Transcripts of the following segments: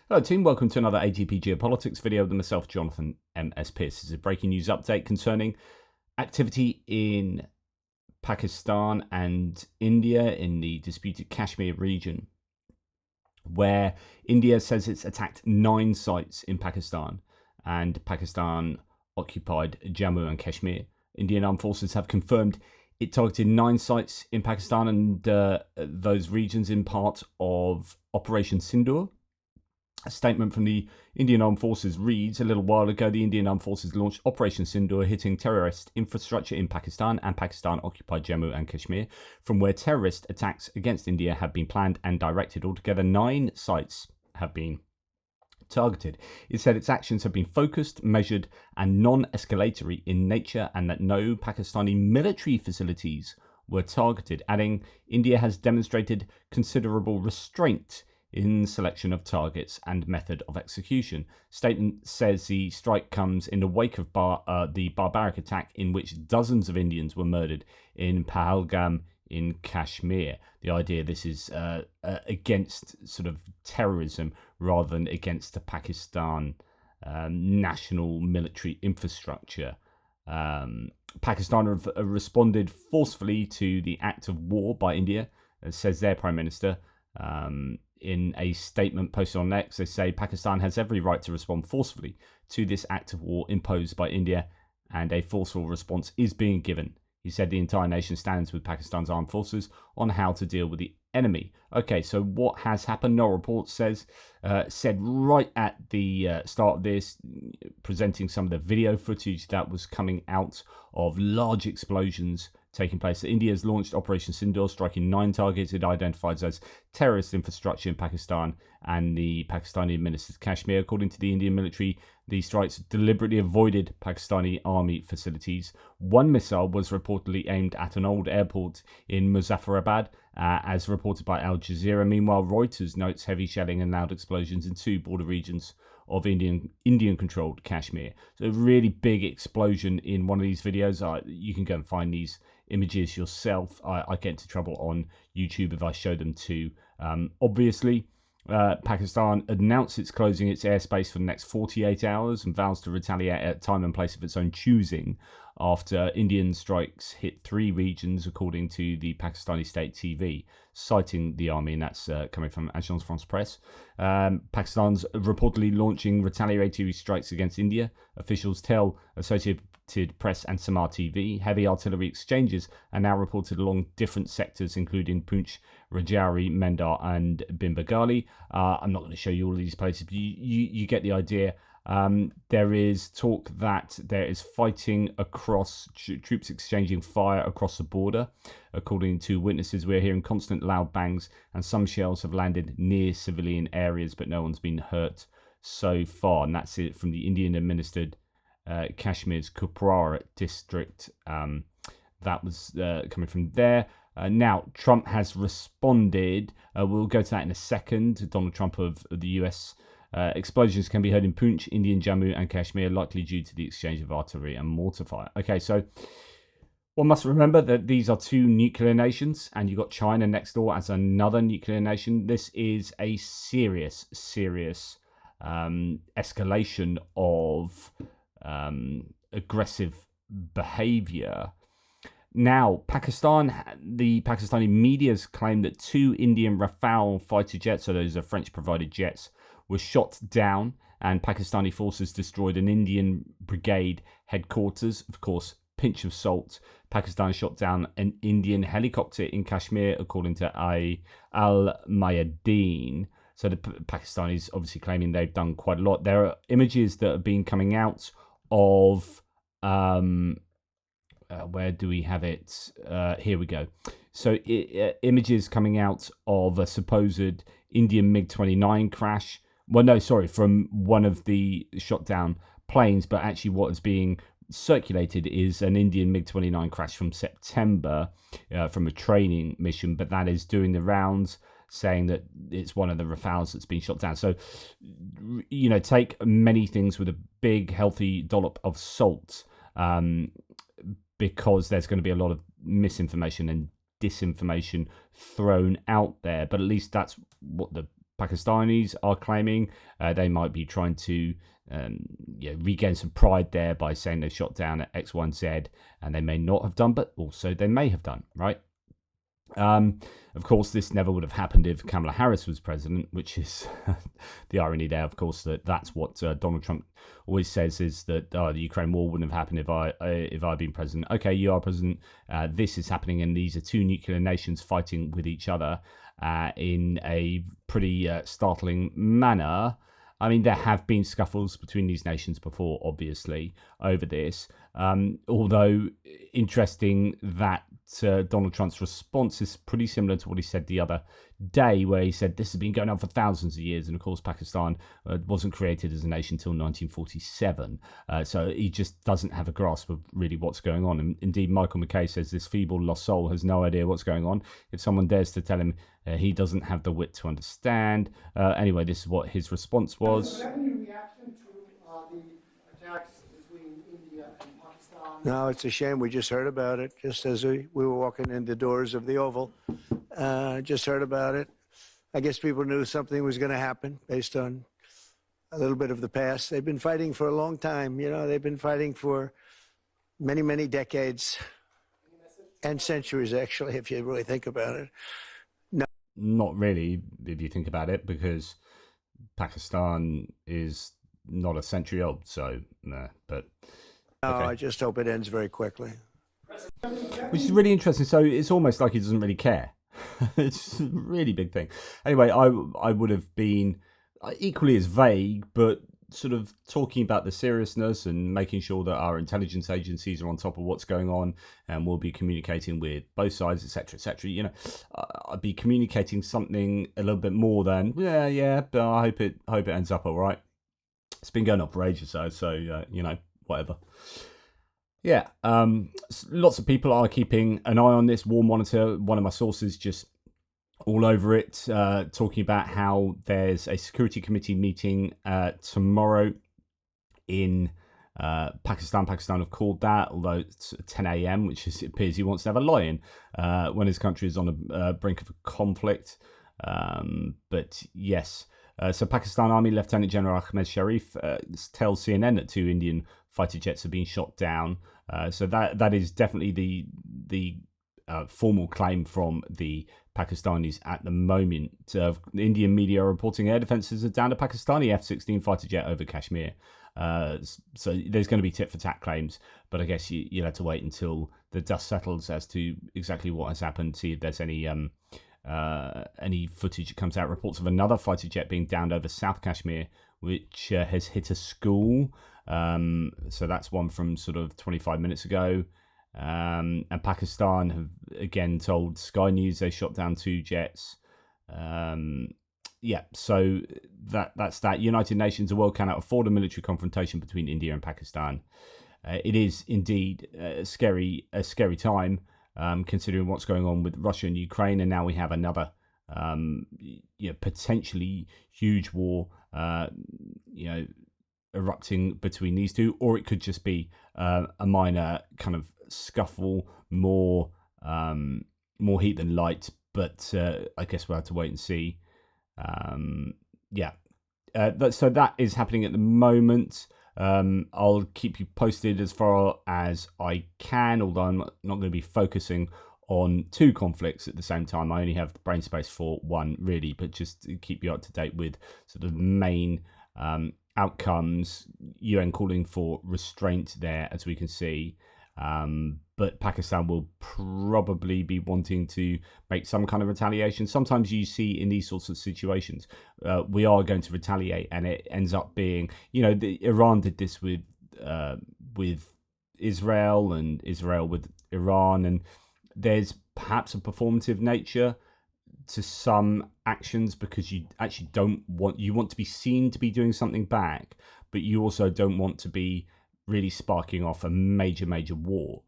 Hello team, welcome to another ATP Geopolitics video with myself, Jonathan MS Pearce. This is a breaking news update concerning activity in Pakistan and India in the disputed Kashmir region, where India says it's attacked 9 sites in Pakistan and Pakistan occupied Jammu and Kashmir. Indian armed forces have confirmed it targeted 9 sites in Pakistan and those regions in part of Operation Sindoor. A statement from the Indian Armed Forces reads, a little while ago, the Indian Armed Forces launched Operation Sindoor, hitting terrorist infrastructure in Pakistan and Pakistan-occupied Jammu and Kashmir, from where terrorist attacks against India have been planned and directed. Altogether, 9 sites have been targeted. It said its actions have been focused, measured, and non-escalatory in nature, and that no Pakistani military facilities were targeted, adding, India has demonstrated considerable restraint in selection of targets and method of execution. Statement says the strike comes in the wake of the barbaric attack in which dozens of Indians were murdered in Pahalgam in Kashmir. The idea this is against sort of terrorism rather than against the Pakistan national military infrastructure. Pakistan have responded forcefully to the act of war by India, says their Prime Minister. In a statement posted on X, they say Pakistan has every right to respond forcefully to this act of war imposed by India, and a forceful response is being given. He said the entire nation stands with Pakistan's armed forces on how to deal with the enemy. Okay, so what has happened? No report said right at the start of this, presenting some of the video footage that was coming out of large explosions taking place. India has launched Operation Sindoor, striking 9 targets it identifies as terrorist infrastructure in Pakistan and the Pakistani administered Kashmir. According to the Indian military, these strikes deliberately avoided Pakistani army facilities. One missile was reportedly aimed at an old airport in Muzaffarabad, as reported by Al Jazeera. Meanwhile, Reuters notes heavy shelling and loud explosions in 2 border regions of Indian-controlled Kashmir. So a really big explosion in one of these videos. You can go and find these images yourself. I get into trouble on YouTube if I show them too. Obviously, Pakistan announced it's closing its airspace for the next 48 hours and vows to retaliate at time and place of its own choosing after Indian strikes hit 3 regions, according to the Pakistani state TV, citing the army, and that's coming from Agence France-Presse. Pakistan's reportedly launching retaliatory strikes against India. Officials tell Associated Press and Samar TV. Heavy artillery exchanges are now reported along different sectors, including Poonch, Rajouri, Mendar, and Bimbagali. I'm not going to show you all of these places, but you get the idea. There is talk that there is fighting across, troops exchanging fire across the border. According to witnesses, we're hearing constant loud bangs and some shells have landed near civilian areas, but no one's been hurt so far. And that's it from the Indian administered Kashmir's Kupwara district. That was coming from there. Now, Trump has responded. We'll go to that in a second. Donald Trump of the US. Explosions can be heard in Poonch, Indian Jammu and Kashmir, likely due to the exchange of artillery and mortar fire. Okay, so one must remember that these are 2 nuclear nations, and you've got China next door as another nuclear nation. This is a serious escalation of aggressive behavior. Now, the Pakistani media's claimed that 2 Indian Rafale fighter jets, so those are French-provided jets, were shot down, and Pakistani forces destroyed an Indian brigade headquarters. Of course, pinch of salt. Pakistan shot down an Indian helicopter in Kashmir, according to Al Mayadeen. So the Pakistanis obviously claiming they've done quite a lot. There are images that have been coming out of where do we have it? Here we go. So images coming out of a supposed Indian MiG-29 crash. Well, no, sorry, from one of the shot down planes, but actually what is being circulated is an Indian MiG-29 crash from September from a training mission, but that is doing the rounds, saying that it's one of the Rafales that's been shot down. So, take many things with a big, healthy dollop of salt, because there's going to be a lot of misinformation and disinformation thrown out there. But at least that's what the Pakistanis are claiming. They might be trying to regain some pride there by saying they shot down at X, Y, and Z, and they may not have done, but also they may have done, right? Of course, this never would have happened if Kamala Harris was president, which is the irony there, of course, that's what Donald Trump always says, is that the Ukraine war wouldn't have happened if I'd been president. Okay, you are president. This is happening, and these are two nuclear nations fighting with each other in a pretty startling manner. I mean, there have been scuffles between these nations before, obviously, over this. Although interesting that Donald Trump's response is pretty similar to what he said the other day, where he said this has been going on for thousands of years, and of course Pakistan wasn't created as a nation until 1947, so he just doesn't have a grasp of really what's going on. And indeed, Michael McKay says this feeble lost soul has no idea what's going on. If someone dares to tell him, he doesn't have the wit to understand. Anyway, this is what his response was. Do you have any reaction to the attacks between India and Pakistan? No, it's a shame. We just heard about it just as we were walking in the doors of the Oval. Just heard about it. I guess people knew something was going to happen based on a little bit of the past. They've been fighting for a long time. You know, they've been fighting for many, many decades and centuries, actually, if you really think about it. No. Not really, if you think about it, because Pakistan is not a century old, so no, but... No, okay. I just hope it ends very quickly. Which is really interesting. So it's almost like he doesn't really care. It's a really big thing. Anyway, I would have been equally as vague, but sort of talking about the seriousness and making sure that our intelligence agencies are on top of what's going on, and we'll be communicating with both sides, etc., etc. You know, I'd be communicating something a little bit more than but I hope it ends up all right. It's been going on for ages, so you know, whatever. Yeah, lots of people are keeping an eye on this. War Monitor, one of my sources, just all over it, talking about how there's a Security Committee meeting tomorrow in Pakistan. Pakistan have called that, although it's 10 a.m., which is, it appears he wants to have a lie-in when his country is on a brink of a conflict. But yes, so Pakistan Army Lieutenant General Ahmed Sharif tells CNN that 2 Indian fighter jets have been shot down. So that is definitely the formal claim from the Pakistanis at the moment. The Indian media are reporting air defences are down a Pakistani F-16 fighter jet over Kashmir. So there's going to be tit-for-tat claims, but I guess you'll have to wait until the dust settles as to exactly what has happened, see if there's any footage that comes out. Reports of another fighter jet being downed over South Kashmir, which has hit a school. So that's one from sort of 25 minutes ago. And Pakistan have again told Sky News they shot down 2 jets. So that's that. United Nations, the world cannot afford a military confrontation between India and Pakistan. It is indeed a scary time, considering what's going on with Russia and Ukraine, and now we have another potentially huge war erupting between these two, or it could just be a minor kind of scuffle, more heat than light, but I guess we'll have to wait and see. So that is happening at the moment. I'll keep you posted as far as I can, although I'm not going to be focusing on 2 conflicts at the same time. I only have the brain space for one, really, but just to keep you up to date with sort of the main outcomes. UN calling for restraint there, as we can see. But Pakistan will probably be wanting to make some kind of retaliation. Sometimes you see in these sorts of situations, we are going to retaliate, and it ends up being, Iran did this with Israel, and Israel with Iran, and there's perhaps a performative nature to some actions, because you actually you want to be seen to be doing something back, but you also don't want to be really sparking off a major war.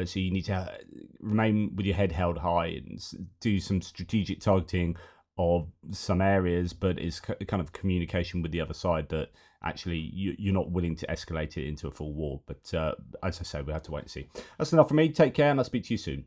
So you need to remain with your head held high and do some strategic targeting of some areas, but it's kind of communication with the other side that actually you're not willing to escalate it into a full war. But as I say, we have to wait and see. That's enough for me. Take care, and I'll speak to you soon.